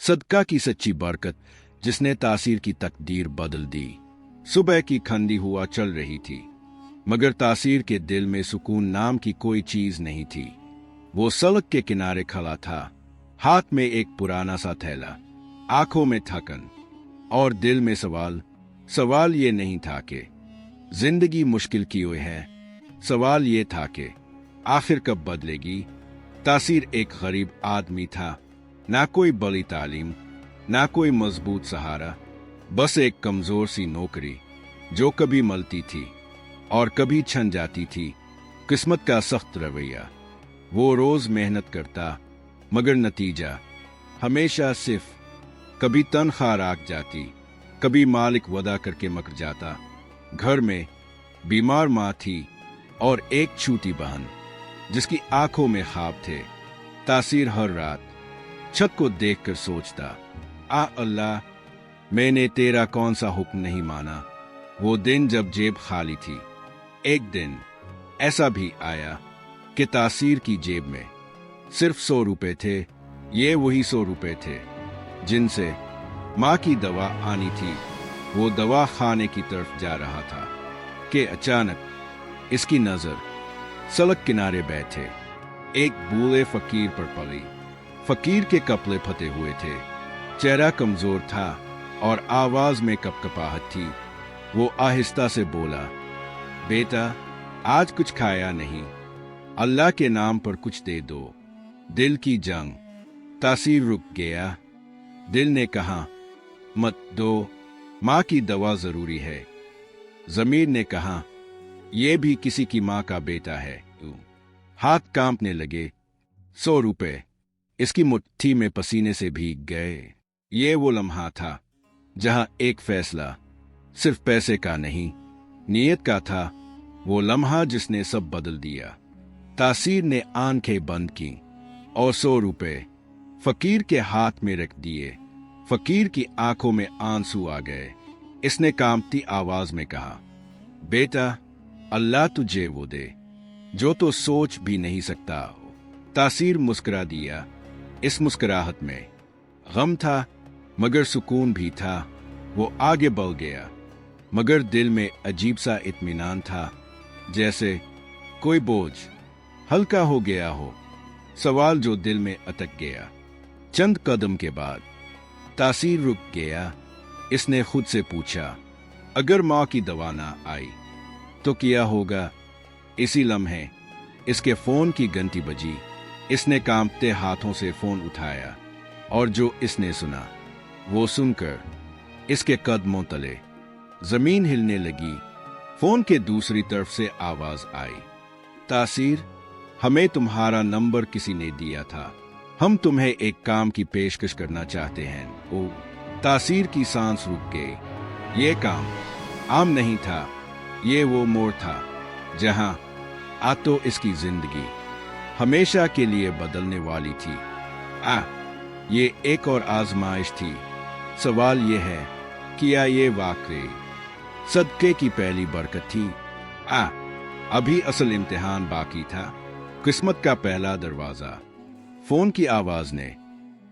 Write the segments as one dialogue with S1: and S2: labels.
S1: सदका की सच्ची बरकत जिसने तासीर की तकदीर बदल दी। सुबह की ठंडी हवा चल रही थी, मगर तासीर के दिल में सुकून नाम की कोई चीज नहीं थी। वो सड़क के किनारे खड़ा था, हाथ में एक पुराना सा थैला, आंखों में थकन और दिल में सवाल ये नहीं था कि जिंदगी मुश्किल क्यों है, सवाल ये था कि आखिर कब बदलेगी। तासीर एक गरीब आदमी था, ना कोई बड़ी तालीम, ना कोई मजबूत सहारा, बस एक कमजोर सी नौकरी जो कभी मलती थी और कभी छन जाती थी। किस्मत का सख्त रवैया। वो रोज मेहनत करता, मगर नतीजा हमेशा सिर्फ कभी तनख्वाह राख जाती, कभी मालिक वदा करके मकर जाता। घर में बीमार माँ थी और एक छोटी बहन जिसकी आंखों में ख्वाब थे। तासीर हर रात छत को देखकर सोचता, आ अल्लाह, मैंने तेरा कौन सा हुक्म नहीं माना। वो दिन जब जेब खाली थी। एक दिन ऐसा भी आया कि तासीर की जेब में सिर्फ 100 रुपए थे। ये वही 100 रुपए थे जिनसे माँ की दवा आनी थी। वो दवा खाने की तरफ जा रहा था कि अचानक इसकी नजर सड़क किनारे बैठे एक बूढ़े फकीर पर पड़ी। फकीर के कपड़े फटे हुए थे, चेहरा कमजोर था और आवाज में कपकपाहट थी। वो आहिस्ता से बोला, बेटा, आज कुछ खाया नहीं, अल्लाह के नाम पर कुछ दे दो। दिल की जंग। तासीर रुक गया। दिल ने कहा, मत दो, माँ की दवा जरूरी है। जमीर ने कहा, यह भी किसी की माँ का बेटा है। हाथ कांपने लगे। 100 रुपए इसकी मुट्ठी में पसीने से भीग गए। ये वो लम्हा था जहां एक फैसला सिर्फ पैसे का नहीं, नीयत का था। वो लम्हा जिसने सब बदल दिया। तासीर ने आंखें बंद की और 100 रुपए फकीर के हाथ में रख दिए। फकीर की आंखों में आंसू आ गए। इसने कांपती आवाज में कहा, बेटा, अल्लाह तुझे वो दे जो तो सोच भी नहीं सकता हो। तासीर मुस्कुरा दिया। इस मुस्कुराहट में गम था, मगर सुकून भी था। वो आगे बढ़ गया, मगर दिल में अजीब सा इत्मीनान था, जैसे कोई बोझ हल्का हो गया हो। सवाल जो दिल में अटक गया। चंद कदम के बाद तासीर रुक गया। इसने खुद से पूछा, अगर माँ की दवा ना आई तो क्या होगा। इसी लम्हे इसके फोन की घंटी बजी। इसने कांपते हाथों से फोन उठाया और जो इसने सुना वो सुनकर इसके कदमों तले जमीन हिलने लगी। फोन के दूसरी तरफ से आवाज आई, तासीर, हमें तुम्हारा नंबर किसी ने दिया था। हम तुम्हें एक काम की पेशकश करना चाहते हैं। ओ, तासीर की सांस रुक गई। ये काम आम नहीं था। ये वो मोड़ था जहां आ तो इसकी जिंदगी हमेशा के लिए बदलने वाली थी। ये एक और आजमाइश थी। सवाल ये है, क्या ये वाकई सदके की पहली बरकत थी? अभी असल इम्तिहान बाकी था। किस्मत का पहला दरवाजा। फोन की आवाज ने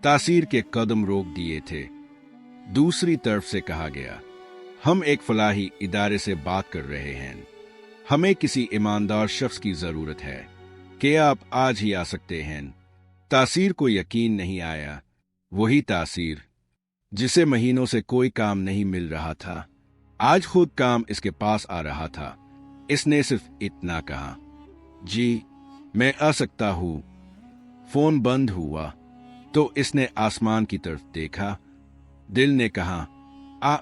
S1: तासीर के कदम रोक दिए थे। दूसरी तरफ से कहा गया, हम एक फलाही इदारे से बात कर रहे हैं। हमें किसी ईमानदार शख्स की जरूरत है। क्या आप आज ही आ सकते हैं? तासीर को यकीन नहीं आया। वही तासीर जिसे महीनों से कोई काम नहीं मिल रहा था, आज खुद काम इसके पास आ रहा था। इसने सिर्फ इतना कहा, जी, मैं आ सकता हूं। फोन बंद हुआ तो इसने आसमान की तरफ देखा। दिल ने कहा,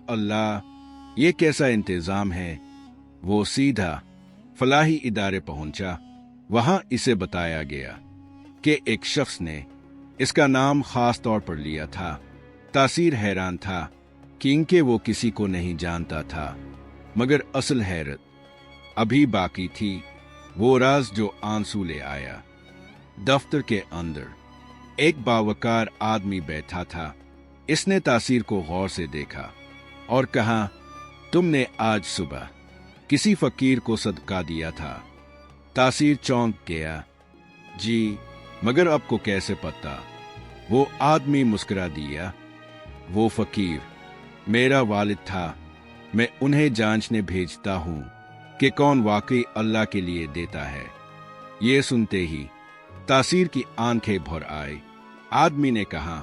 S1: अल्लाह, ये कैसा इंतजाम है। वो सीधा फलाही इदारे पहुंचा। वहां इसे बताया गया कि एक शख्स ने इसका नाम खास तौर पर लिया था। तासीर हैरान था क्योंकि वो किसी को नहीं जानता था, मगर असल हैरत अभी बाकी थी। वो राज जो आंसू ले आया। दफ्तर के अंदर एक बावकार आदमी बैठा था। इसने तासीर को गौर से देखा और कहा, तुमने आज सुबह किसी फकीर को सदका दिया था। तासीर चौंक गया। जी, मगर आपको कैसे पता? वो आदमी मुस्कुरा दिया। वो फकीर मेरा वालिद था। मैं उन्हें जांचने भेजता हूँ कि कौन वाकई अल्लाह के लिए देता है। ये सुनते ही तासीर की आंखें भर आई। आदमी ने कहा,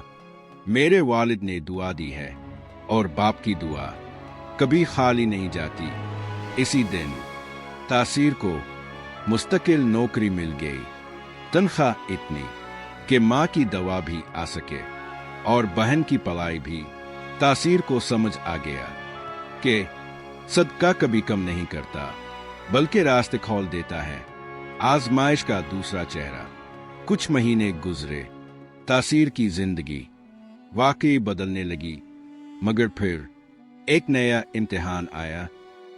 S1: मेरे वालिद ने दुआ दी है और बाप की दुआ कभी खाली नहीं जाती। इसी दिन तासीर को मुस्तकिल नौकरी मिल गई। तनख्वाह इतनी कि माँ की दवा भी आ सके और बहन की पढ़ाई भी। तासीर को समझ आ गया कि सदका कभी कम नहीं करता बल्कि रास्ते खोल देता है। आजमाइश का दूसरा चेहरा। कुछ महीने गुजरे। तासीर की जिंदगी वाकई बदलने लगी। मगर फिर एक नया इम्तिहान आया।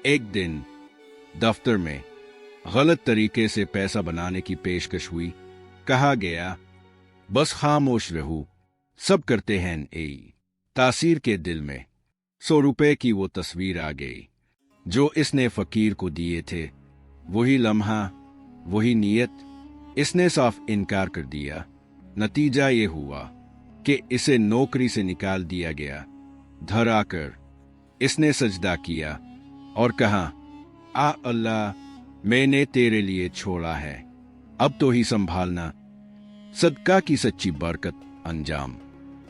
S1: एक दिन दफ्तर में गलत तरीके से पैसा बनाने की पेशकश हुई। कहा गया, बस खामोश रहूं, सब करते हैं। तासीर के दिल में 100 रुपए की वो तस्वीर आ गई जो इसने फकीर को दिए थे। वही लम्हा, वही नीयत। इसने साफ इनकार कर दिया। नतीजा ये हुआ कि इसे नौकरी से निकाल दिया गया। धर आकर इसने सजदा किया और कहा, आ अल्लाह, मैंने तेरे लिए छोड़ा है, अब तो ही संभालना। सदका की सच्ची बरकत अंजाम।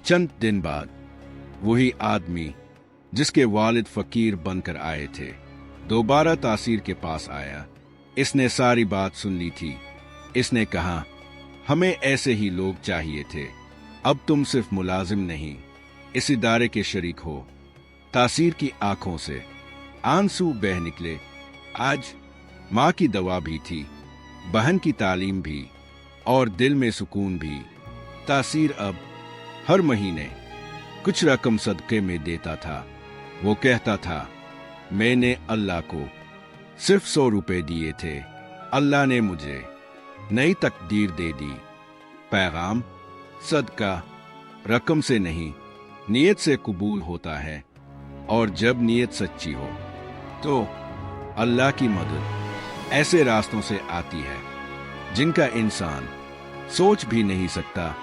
S1: चंद दिन बाद वही आदमी जिसके वालिद फकीर बनकर आए थे दोबारा तासीर के पास आया। इसने सारी बात सुन ली थी। इसने कहा, हमें ऐसे ही लोग चाहिए थे। अब तुम सिर्फ मुलाजिम नहीं, इस इदारे के शरीक हो। तासीर की आंखों से आंसू बह निकले। आज माँ की दवा भी थी, बहन की तालीम भी और दिल में सुकून भी। तासीर अब हर महीने कुछ रकम सदके में देता था। वो कहता था, मैंने अल्लाह को सिर्फ 100 रुपए दिए थे, अल्लाह ने मुझे नई तकदीर दे दी। पैगाम, सदका रकम से नहीं, नीयत से कबूल होता है। और जब नीयत सच्ची हो तो अल्लाह की मदद ऐसे रास्तों से आती है जिनका इंसान सोच भी नहीं सकता।